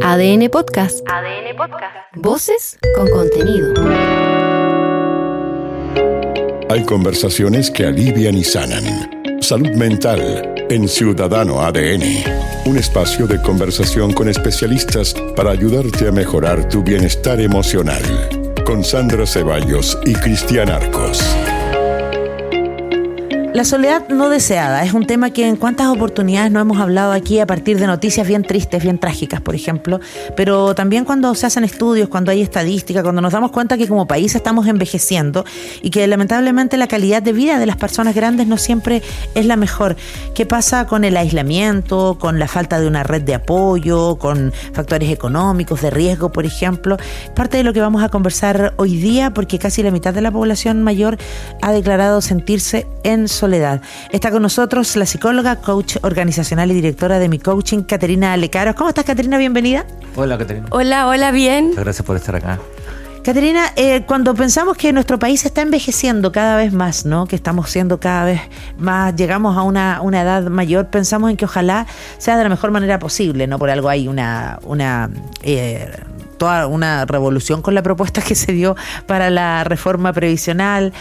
ADN Podcast. ADN Podcast. Voces con contenido. Hay conversaciones que alivian y sanan. Salud mental en Ciudadano ADN. Un espacio de conversación con especialistas para ayudarte a mejorar tu bienestar emocional. Con Sandra Ceballos y Cristian Arcos. La soledad no deseada es un tema que en cuántas oportunidades no hemos hablado aquí a partir de noticias bien tristes, bien trágicas, por ejemplo, pero también cuando se hacen estudios, cuando hay estadística, cuando nos damos cuenta que como país estamos envejeciendo y que lamentablemente la calidad de vida de las personas grandes no siempre es la mejor. ¿Qué pasa con el aislamiento, con la falta de una red de apoyo, con factores económicos, de riesgo, por ejemplo? Parte de lo que vamos a conversar hoy día, porque casi la mitad de la población mayor ha declarado sentirse en soledad. Está con nosotros la psicóloga, coach organizacional y directora de Mi Coaching, Caterina Lecaros. ¿Cómo estás, Caterina? Bienvenida. Hola, Caterina. Hola, bien. Muchas gracias por estar acá. Caterina, cuando pensamos que nuestro país está envejeciendo cada vez más, ¿no? Que estamos siendo cada vez más, llegamos a una edad mayor, pensamos en que ojalá sea de la mejor manera posible, ¿no? Por algo hay toda una revolución con la propuesta que se dio para la reforma previsional,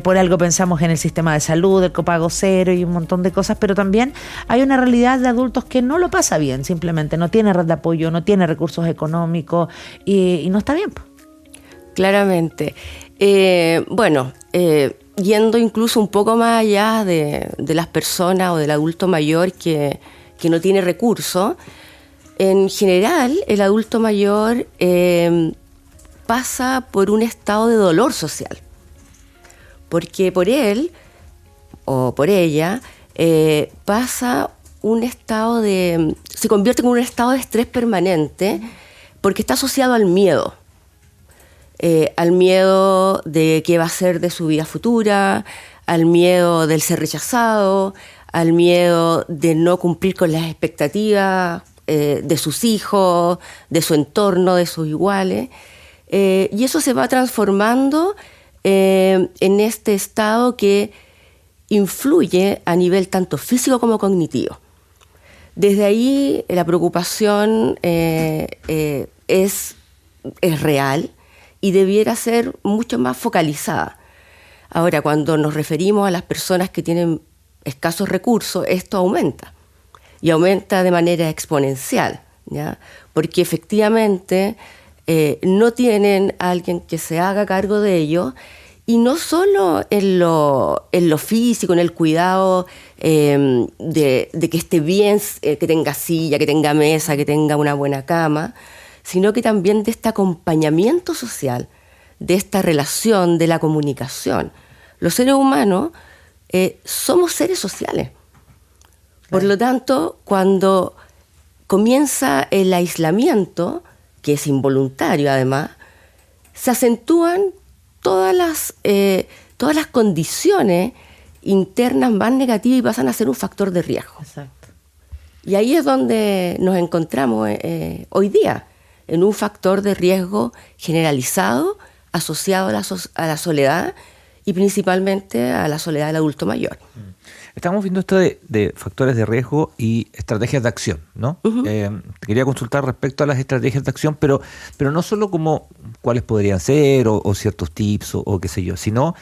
por algo pensamos en el sistema de salud, el copago cero y un montón de cosas, pero también hay una realidad de adultos que no lo pasa bien, simplemente no tiene red de apoyo, no tiene recursos económicos y no está bien. Claramente. Yendo incluso un poco más allá de las personas o del adulto mayor que no tiene recursos, en general, el adulto mayor pasa por un estado de dolor social, porque por él o por ella pasa se convierte en un estado de estrés permanente porque está asociado al miedo de qué va a ser de su vida futura, al miedo del ser rechazado, al miedo de no cumplir con las expectativas de sus hijos, de su entorno, de sus iguales, y eso se va transformando en este estado que influye a nivel tanto físico como cognitivo. Desde ahí la preocupación es real y debiera ser mucho más focalizada. Ahora, cuando nos referimos a las personas que tienen escasos recursos, esto aumenta. Y aumenta de manera exponencial, ¿ya? Porque efectivamente no tienen a alguien que se haga cargo de ellos, y no solo en lo físico, en el cuidado de que esté bien, que tenga silla, que tenga mesa, que tenga una buena cama, sino que también de este acompañamiento social, de esta relación, de la comunicación. Los seres humanos somos seres sociales. Por lo tanto, cuando comienza el aislamiento, que es involuntario además, se acentúan todas las condiciones internas más negativas y pasan a ser un factor de riesgo. Exacto. Y ahí es donde nos encontramos hoy día, en un factor de riesgo generalizado asociado a la soledad y principalmente a la soledad del adulto mayor. Estamos viendo esto de factores de riesgo y estrategias de acción, ¿no? Uh-huh. Te quería consultar respecto a las estrategias de acción, pero no solo como cuáles podrían ser o ciertos tips o qué sé yo, sino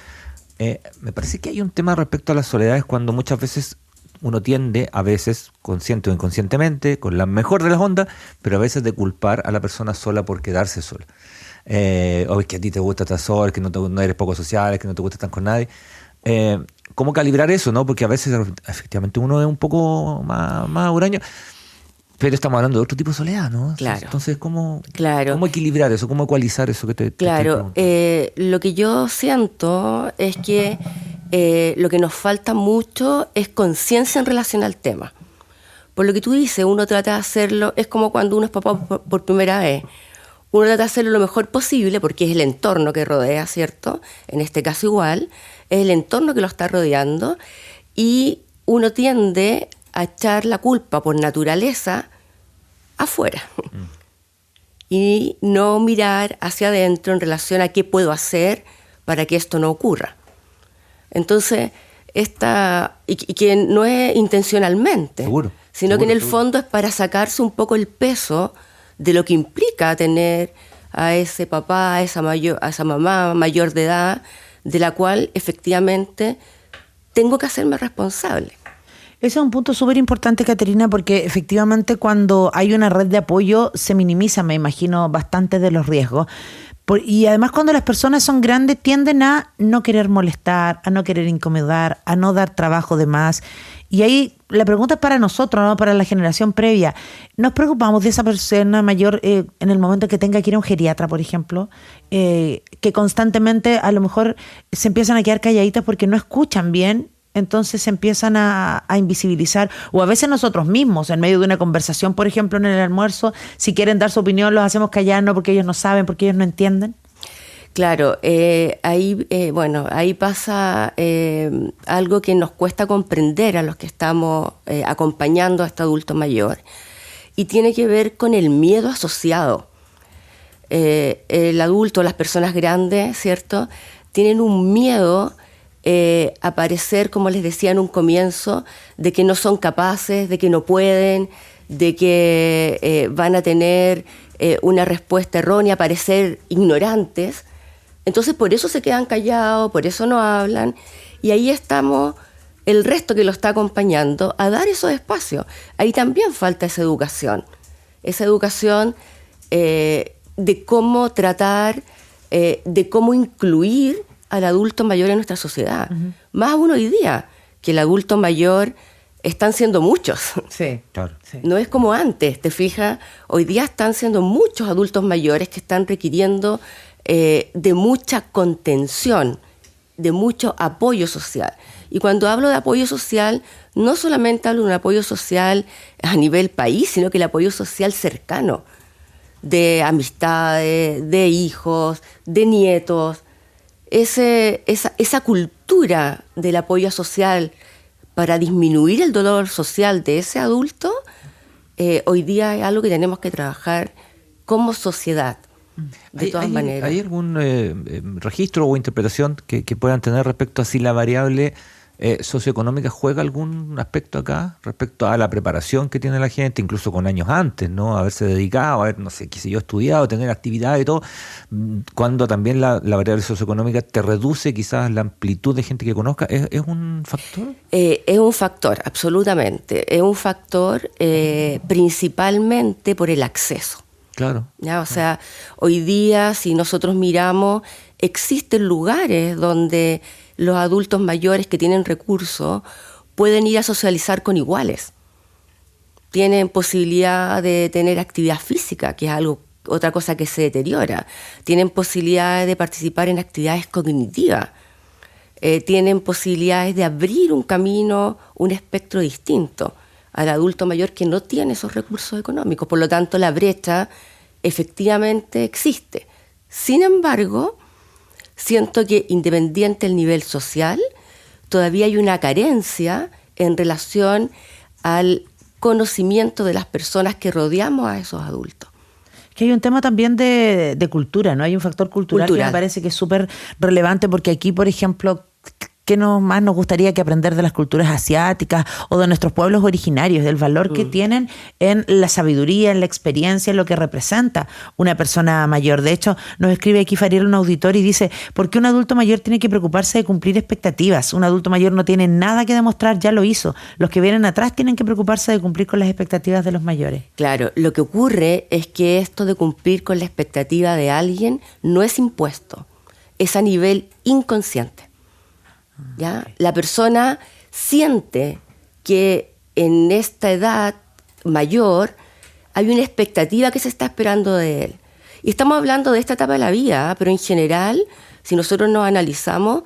me parece que hay un tema respecto a las soledades cuando muchas veces uno tiende, a veces consciente o inconscientemente, con la mejor de las ondas, pero a veces de culpar a la persona sola por quedarse sola. O es que a ti te gusta estar sola, que no eres poco social, que no te gusta estar con nadie. ¿Cómo calibrar eso, no? Porque a veces efectivamente uno es un poco más huraño, pero estamos hablando de otro tipo de soledad, ¿no? Claro. Entonces, ¿cómo equilibrar eso? ¿Cómo ecualizar eso que te Claro, lo que yo siento es que lo que nos falta mucho es conciencia en relación al tema. Por lo que tú dices, uno trata de hacerlo, es como cuando uno es papá por primera vez. Uno trata de hacerlo lo mejor posible porque es el entorno que rodea, ¿cierto? En este caso igual, es el entorno que lo está rodeando y uno tiende a echar la culpa por naturaleza afuera y no mirar hacia adentro en relación a qué puedo hacer para que esto no ocurra. Entonces, y que no es intencionalmente, seguro, sino que en el Seguro. fondo es para sacarse un poco el peso de lo que implica tener a ese papá, a esa mamá mayor de edad, de la cual efectivamente tengo que hacerme responsable. Ese es un punto súper importante, Caterina, porque efectivamente cuando hay una red de apoyo se minimiza, me imagino, bastante de los riesgos. Y además cuando las personas son grandes tienden a no querer molestar, a no querer incomodar, a no dar trabajo de más. Y ahí la pregunta es para nosotros, no para la generación previa. ¿Nos preocupamos de esa persona mayor en el momento que tenga que ir a un geriatra, por ejemplo? Que constantemente a lo mejor se empiezan a quedar calladitas porque no escuchan bien, entonces se empiezan a invisibilizar. O a veces nosotros mismos, en medio de una conversación, por ejemplo, en el almuerzo, si quieren dar su opinión, los hacemos callar, no porque ellos no saben, porque ellos no entienden. Claro, ahí pasa algo que nos cuesta comprender a los que estamos acompañando a este adulto mayor, y tiene que ver con el miedo asociado. El adulto, las personas grandes, ¿cierto?, tienen un miedo a parecer, como les decía en un comienzo, de que no son capaces, de que no pueden, de que van a tener una respuesta errónea, parecer ignorantes. Entonces por eso se quedan callados, por eso no hablan, y ahí estamos el resto que lo está acompañando a dar esos espacios. Ahí también falta esa educación de cómo tratar, de cómo incluir al adulto mayor en nuestra sociedad. Uh-huh. Más aún hoy día, que el adulto mayor están siendo muchos. Sí, claro. Sí. No es como antes, ¿te fijas? Hoy día están siendo muchos adultos mayores que están requiriendo de mucha contención, de mucho apoyo social. Y cuando hablo de apoyo social, no solamente hablo de un apoyo social a nivel país, sino que el apoyo social cercano, de amistades, de hijos, de nietos. Esa cultura del apoyo social para disminuir el dolor social de ese adulto, hoy día es algo que tenemos que trabajar como sociedad, de todas maneras. ¿Hay algún registro o interpretación que puedan tener respecto a si la variable socioeconómica juega algún aspecto acá, respecto a la preparación que tiene la gente, incluso con años antes, ¿no? Haberse dedicado, haber, no sé, qué sé yo, estudiado, tener actividades y todo, cuando también la variable socioeconómica te reduce quizás la amplitud de gente que conozca, ¿es un factor? Es un factor, absolutamente. Es un factor principalmente por el acceso. Claro. ¿Ya? O sea, hoy día, si nosotros miramos, existen lugares donde los adultos mayores que tienen recursos pueden ir a socializar con iguales. Tienen posibilidad de tener actividad física, que es otra cosa que se deteriora. Tienen posibilidades de participar en actividades cognitivas. Tienen posibilidades de abrir un camino, un espectro distinto al adulto mayor que no tiene esos recursos económicos. Por lo tanto, la brecha efectivamente existe. Sin embargo, siento que independiente del nivel social, todavía hay una carencia en relación al conocimiento de las personas que rodeamos a esos adultos. Que hay un tema también de cultura, ¿no? Hay un factor cultural que me parece que es súper relevante, porque aquí, por ejemplo, ¿qué más nos gustaría que aprender de las culturas asiáticas o de nuestros pueblos originarios, del valor que tienen en la sabiduría, en la experiencia, en lo que representa una persona mayor? De hecho, nos escribe aquí Fariel, un auditor, y dice: ¿por qué un adulto mayor tiene que preocuparse de cumplir expectativas? Un adulto mayor no tiene nada que demostrar, ya lo hizo. Los que vienen atrás tienen que preocuparse de cumplir con las expectativas de los mayores. Claro, lo que ocurre es que esto de cumplir con la expectativa de alguien no es impuesto, es a nivel inconsciente. ¿Ya? Okay. La persona siente que en esta edad mayor hay una expectativa que se está esperando de él. Y estamos hablando de esta etapa de la vida, pero en general, si nosotros nos analizamos,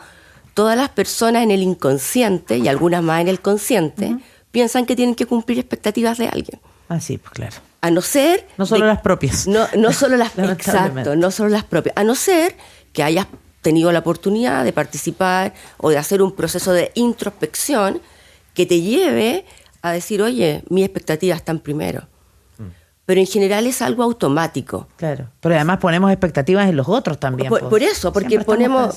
todas las personas en el inconsciente, y algunas más en el consciente, piensan que tienen que cumplir expectativas de alguien. Ah, sí, pues claro. A no ser... No solo las propias. No solo las... Exacto, no solo las propias. A no ser que hayas tenido la oportunidad de participar o de hacer un proceso de introspección que te lleve a decir: oye, mis expectativas están primero. Pero en general es algo automático. Claro, pero además ponemos expectativas en los otros también. Por eso, porque ponemos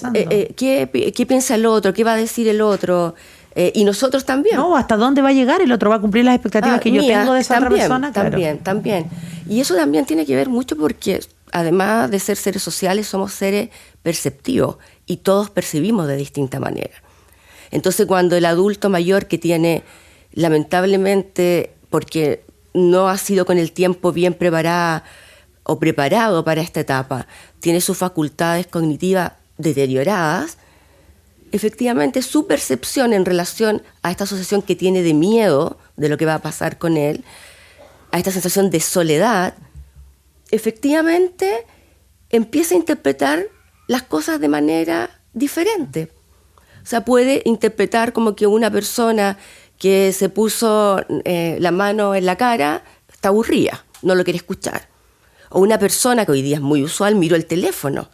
qué piensa el otro, qué va a decir el otro, Y nosotros también. No, ¿hasta dónde va a llegar? El otro va a cumplir las expectativas que yo Mías, tengo de esa también, otra persona. Claro. También. Y eso también tiene que ver mucho porque, además de ser seres sociales, somos seres perceptivos y todos percibimos de distinta manera. Entonces, cuando el adulto mayor que tiene, lamentablemente, porque no ha sido con el tiempo bien preparada o preparado para esta etapa, tiene sus facultades cognitivas deterioradas, efectivamente su percepción en relación a esta asociación que tiene de miedo de lo que va a pasar con él, a esta sensación de soledad, efectivamente empieza a interpretar las cosas de manera diferente. O sea, puede interpretar como que una persona que se puso la mano en la cara está aburrida, no lo quiere escuchar. O una persona que hoy día es muy usual, miró el teléfono.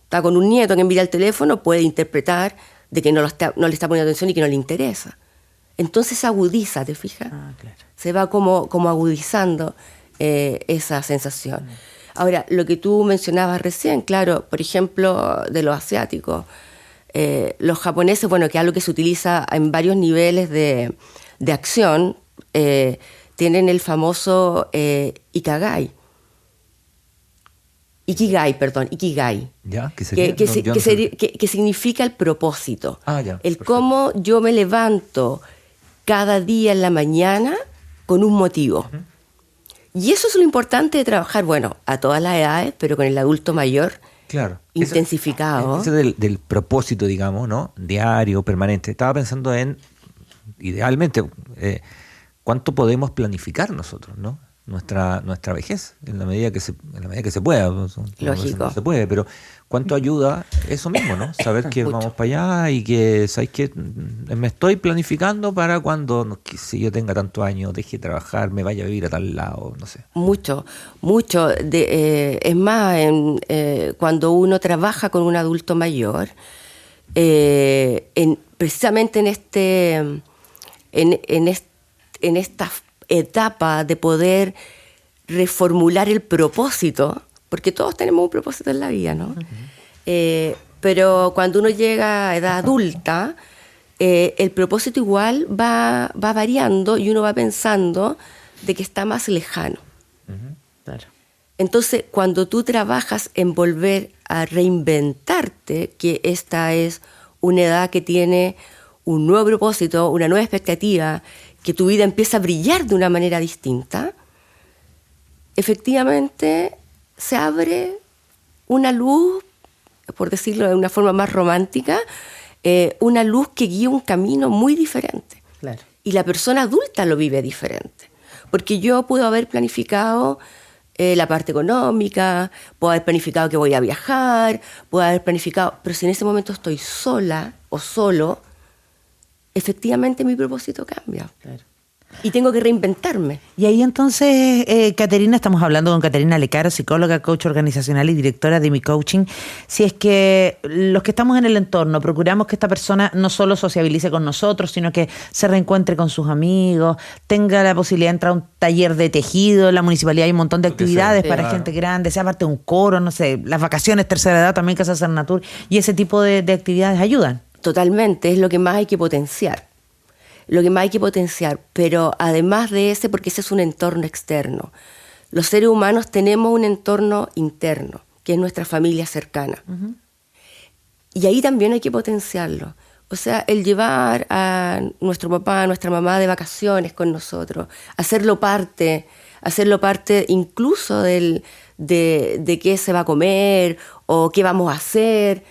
Está con un nieto que mira el teléfono, puede interpretar de que no le está poniendo atención y que no le interesa. Entonces se agudiza, ¿te fijas? Claro. Se va como agudizando esa sensación. Ahora, lo que tú mencionabas recién, claro, por ejemplo, de los asiáticos, los japoneses, bueno, que es algo que se utiliza en varios niveles de acción, tienen el famoso Ikigai. ¿Ya? ¿Qué sería? Que significa el propósito. Ya, el perfecto. cómo yo me levanto cada día en la mañana con un motivo. Y eso es lo importante de trabajar, bueno, a todas las edades, pero con el adulto mayor, Claro. intensificado. Ese del propósito, digamos, ¿no? Diario, permanente. Estaba pensando en, idealmente, cuánto podemos planificar nosotros, ¿no? Nuestra vejez, en la medida que se pueda. Lógico. No se puede, pero cuánto ayuda eso mismo, ¿no? Saber que Mucho. vamos para allá y que, ¿sabes qué? Me estoy planificando para cuando, si yo tenga tantos años, deje de trabajar, me vaya a vivir a tal lado, no sé. Mucho. Es más, cuando uno trabaja con un adulto mayor, precisamente en esta etapa de poder reformular el propósito, porque todos tenemos un propósito en la vida, ¿no? Pero cuando uno llega a edad adulta, el propósito igual va variando y uno va pensando de que está más lejano. Claro. Entonces, cuando tú trabajas en volver a reinventarte, que esta es una edad que tiene un nuevo propósito, una nueva expectativa, que tu vida empieza a brillar de una manera distinta, efectivamente se abre una luz, por decirlo de una forma más romántica, una luz que guía un camino muy diferente. Claro. Y la persona adulta lo vive diferente. Porque yo puedo haber planificado la parte económica, puedo haber planificado que voy a viajar, puedo haber planificado, pero si en ese momento estoy sola o solo, efectivamente mi propósito cambia. Claro. Y tengo que reinventarme. Y ahí entonces, Caterina, estamos hablando con Caterina Lecaro, psicóloga, coach organizacional y directora de Mi Coaching. Si es que los que estamos en el entorno procuramos que esta persona no solo sociabilice con nosotros, sino que se reencuentre con sus amigos, tenga la posibilidad de entrar a un taller de tejido, en la municipalidad hay un montón de Lo que actividades sea, para claro. gente grande, sea parte de un coro, no sé, las vacaciones, tercera edad también que se hacen Natur, y ese tipo de actividades ayudan. Totalmente, es lo que más hay que potenciar. Pero además de ese, porque ese es un entorno externo, los seres humanos tenemos un entorno interno, que es nuestra familia cercana. Y ahí también hay que potenciarlo. O sea, el llevar a nuestro papá, a nuestra mamá de vacaciones con nosotros, hacerlo parte incluso de qué se va a comer o qué vamos a hacer,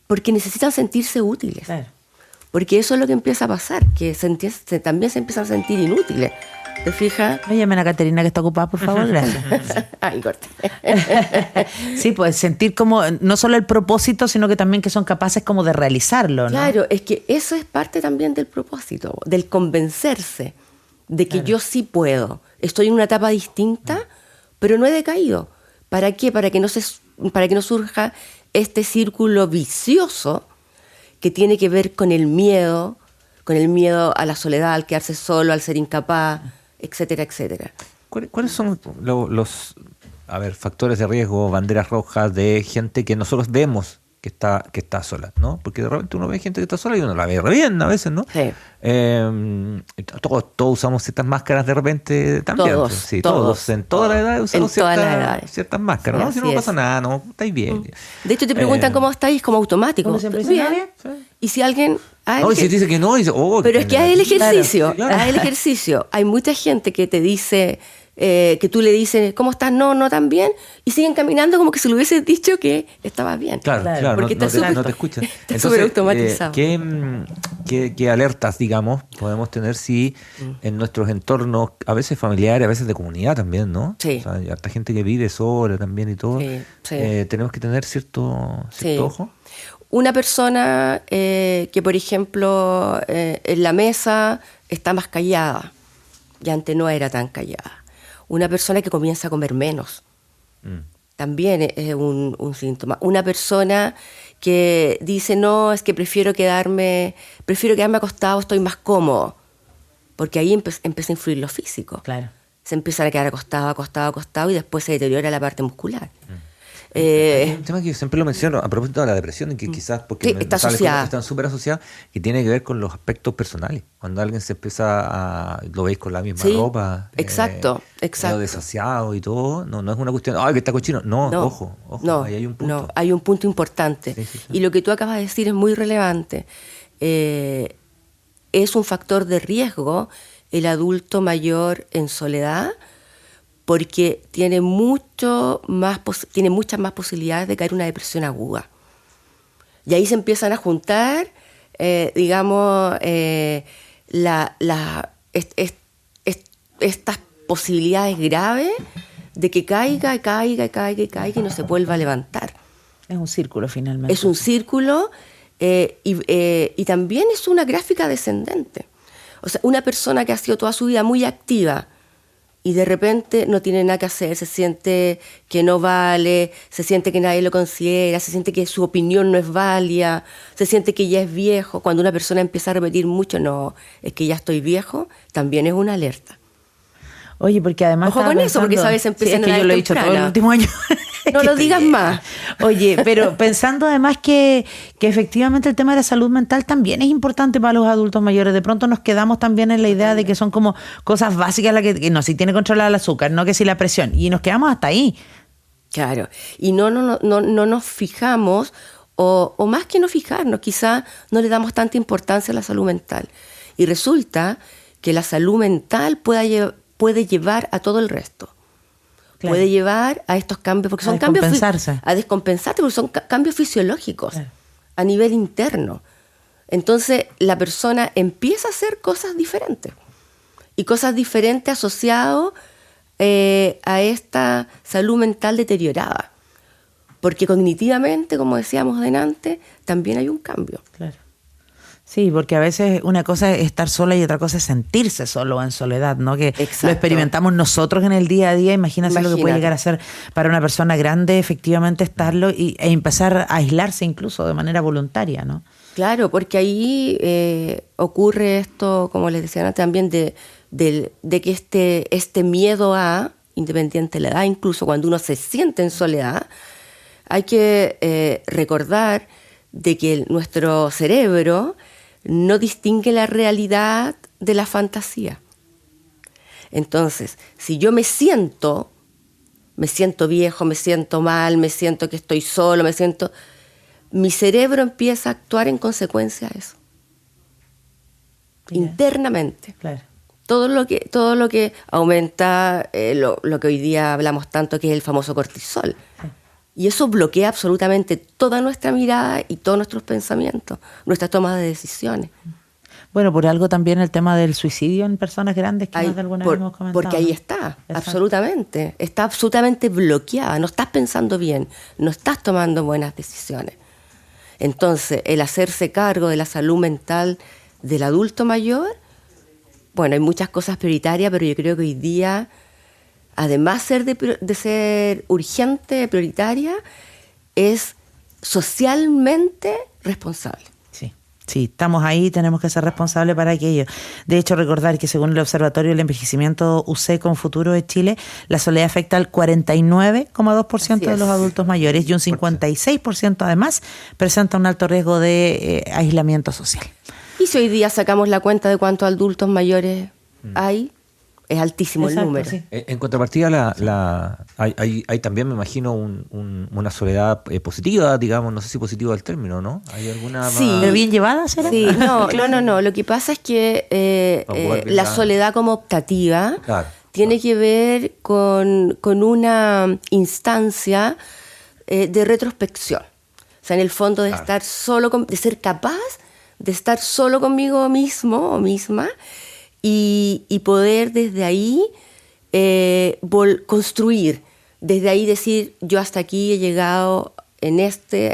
porque necesitan sentirse útiles. Claro. Porque eso es lo que empieza a pasar, que también se empiezan a sentir inútiles. ¿Te fijas? No llamen a Caterina que está ocupada, por favor, gracias. Ay, corta. Sí, pues sentir como no solo el propósito, sino que también que son capaces como de realizarlo, ¿no? Claro, es que eso es parte también del propósito, del convencerse de que yo sí puedo. Estoy en una etapa distinta, pero no he decaído. ¿Para qué? Para que no surja este círculo vicioso que tiene que ver con el miedo a la soledad, al quedarse solo, al ser incapaz, etcétera, etcétera. ¿Cuáles son los factores de riesgo, banderas rojas de gente que nosotros vemos que está sola, ¿no? Porque de repente uno ve gente que está sola y uno la ve re bien a veces, ¿no? Sí. Todos usamos ciertas máscaras de repente también. Todos, Sí, todos. En todas las edades usamos En todas las edades. ciertas máscaras, ¿no? Así Si no es. pasa nada, no, estáis bien. De hecho, te preguntan cómo estáis, como automático. Uno siempre dice, Bien. ¿bien? Y si alguien... No, y si dice que no, dice, Pero es que haz el ejercicio, Claro. haz el ejercicio. Hay mucha gente que te dice, que tú le dices, ¿cómo estás? No tan bien. Y siguen caminando como que si le hubieses dicho que estabas bien. Claro, Porque no te escuchan. Está súper automatizado. ¿Qué alertas, digamos, podemos tener si en nuestros entornos, a veces familiares, a veces de comunidad también, ¿no? Sí. O sea, hay harta gente que vive sola también y todo. Sí, sí. Tenemos que tener cierto Sí. ojo. Una persona que, por ejemplo, en la mesa está más callada y antes no era tan callada. Una persona que comienza a comer menos también es un síntoma. Una persona que dice, no, es que prefiero quedarme acostado, estoy más cómodo. Porque ahí empieza a influir lo físico. Claro. Se empiezan a quedar acostado y después se deteriora la parte muscular. Hay un tema que yo siempre lo menciono a propósito de la depresión y que quizás porque Sí, está sale asociada. como que están súper asociadas, que tiene que ver con los aspectos personales. Cuando alguien se empieza lo veis con la misma Sí, ropa, exacto. medio desasiado y todo, no es una cuestión, ay, que está cochino, no, ojo, no, ahí hay un punto. No, hay un punto importante. Sí. Y lo que tú acabas de decir es muy relevante. Es un factor de riesgo el adulto mayor en soledad, porque tiene muchas más posibilidades de caer en una depresión aguda. Y ahí se empiezan a juntar, estas posibilidades graves de que caiga y no se vuelva a levantar. Es un círculo finalmente. Es un círculo y también es una gráfica descendente. O sea, una persona que ha sido toda su vida muy activa y de repente no tiene nada que hacer, se siente que no vale, se siente que nadie lo considera, se siente que su opinión no es válida, se siente que ya es viejo. Cuando una persona empieza a repetir mucho, no, es que ya estoy viejo, también es una alerta. Oye, porque además Ojo estaba con eso, porque pensando- sabes, empieza es en que edad yo lo he dicho todo el temprana. último año. No lo digas más. Oye, pero pensando además que efectivamente el tema de la salud mental también es importante para los adultos mayores. De pronto nos quedamos también en la idea de que son como cosas básicas, la que no, si tiene controlada el azúcar, no que si la presión, y nos quedamos hasta ahí. Claro, y no nos fijamos, o más que no fijarnos, quizá no le damos tanta importancia a la salud mental. Y resulta que la salud mental puede llevar a todo el resto. Claro. Puede llevar a estos cambios, porque A son cambios descompensarse. a descompensarte, porque son cambios fisiológicos a nivel interno. Entonces la persona empieza a hacer cosas diferentes, y cosas diferentes asociadas a esta salud mental deteriorada, porque cognitivamente, como decíamos delante, también hay un cambio. Claro. Sí, porque a veces una cosa es estar sola y otra cosa es sentirse solo o en soledad, ¿no? Que Exacto. lo experimentamos nosotros en el día a día. Imagínate lo que puede Imagínate. llegar a ser para una persona grande, efectivamente, estarlo e empezar a aislarse incluso de manera voluntaria, ¿no? Claro, porque ahí ocurre esto, como les decía antes, también de que este miedo a, independiente de la edad, incluso cuando uno se siente en soledad, hay que recordar de que nuestro cerebro no distingue la realidad de la fantasía. Entonces, si yo me siento viejo, me siento mal, me siento que estoy solo, mi cerebro empieza a actuar en consecuencia a eso. Mira. Internamente. Claro. Todo lo que aumenta lo que hoy día hablamos tanto, que es el famoso cortisol. Y eso bloquea absolutamente toda nuestra mirada y todos nuestros pensamientos, nuestra toma de decisiones. Bueno, por algo también el tema del suicidio en personas grandes que más de alguna vez hemos comentado. Porque ahí ¿no? está, Exacto. absolutamente. Está absolutamente bloqueada. No estás pensando bien, no estás tomando buenas decisiones. Entonces, el hacerse cargo de la salud mental del adulto mayor, bueno, hay muchas cosas prioritarias, pero yo creo que hoy día, además de ser urgente, prioritaria, es socialmente responsable. Sí, Sí, estamos ahí, tenemos que ser responsables para aquello. De hecho, recordar que según el Observatorio del Envejecimiento UC con Futuro de Chile, la soledad afecta al 49,2% de los adultos mayores y un 56% además presenta un alto riesgo de aislamiento social. Y si hoy día sacamos la cuenta de cuántos adultos mayores hay, es altísimo. Exacto, el número. Sí. En contrapartida, hay también, me imagino, una soledad positiva, digamos, no sé si positiva el término, ¿no? ¿Hay alguna sí. ¿Pero bien llevada será? Sí, no. Lo que pasa es que la soledad como optativa tiene que ver con una instancia de retrospección. O sea, en el fondo de estar solo, de ser capaz de estar solo conmigo mismo o misma y poder desde ahí construir, desde ahí decir, yo hasta aquí he llegado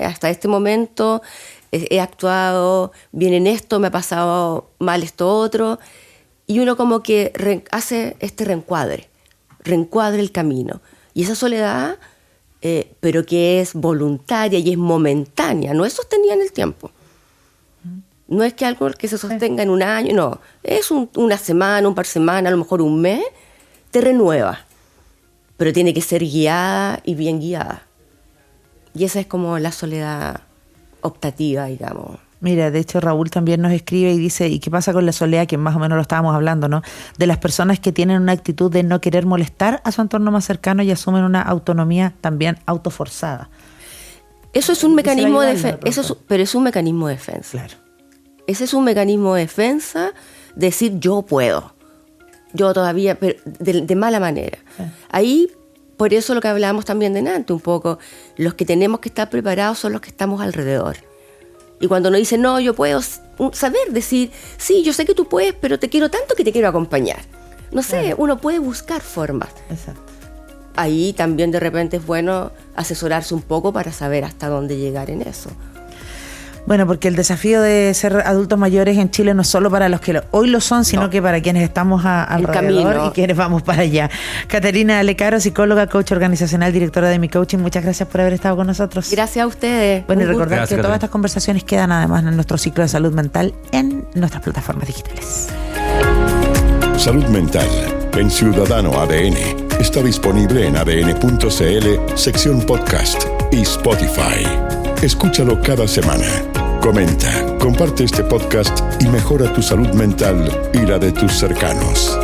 hasta este momento, he actuado bien en esto, me ha pasado mal esto otro, y uno como que hace este reencuadre el camino. Y esa soledad, pero que es voluntaria y es momentánea, no es sostenida en el tiempo. No es que algo que se sostenga en un año, no. Es una semana, un par de semanas, a lo mejor un mes, te renueva. Pero tiene que ser guiada y bien guiada. Y esa es como la soledad optativa, digamos. Mira, de hecho Raúl también nos escribe y dice, ¿y qué pasa con la soledad? Que más o menos lo estábamos hablando, ¿no? De las personas que tienen una actitud de no querer molestar a su entorno más cercano y asumen una autonomía también autoforzada. Eso es un mecanismo de defensa. Pero es un mecanismo de defensa. Claro. Ese es un mecanismo de defensa, decir yo puedo, yo todavía, pero de mala manera. Sí. Ahí, por eso lo que hablábamos también delante un poco, los que tenemos que estar preparados son los que estamos alrededor. Y cuando uno dice, no, yo puedo, saber decir, sí, yo sé que tú puedes, pero te quiero tanto que te quiero acompañar. No sé, claro. Uno puede buscar formas. Exacto. Ahí también de repente es bueno asesorarse un poco para saber hasta dónde llegar en eso. Bueno, porque el desafío de ser adultos mayores en Chile no es solo para los que hoy lo son, sino que para quienes estamos alrededor y quienes vamos para allá. Caterina Lecaro, psicóloga, coach organizacional, directora de Mi Coaching, muchas gracias por haber estado con nosotros. Gracias a ustedes. Bueno, y recordar que todas estas conversaciones quedan además en nuestro ciclo de salud mental en nuestras plataformas digitales. Salud mental en Ciudadano ADN. Está disponible en adn.cl, sección podcast y Spotify. Escúchalo cada semana. Comenta, comparte este podcast y mejora tu salud mental y la de tus cercanos.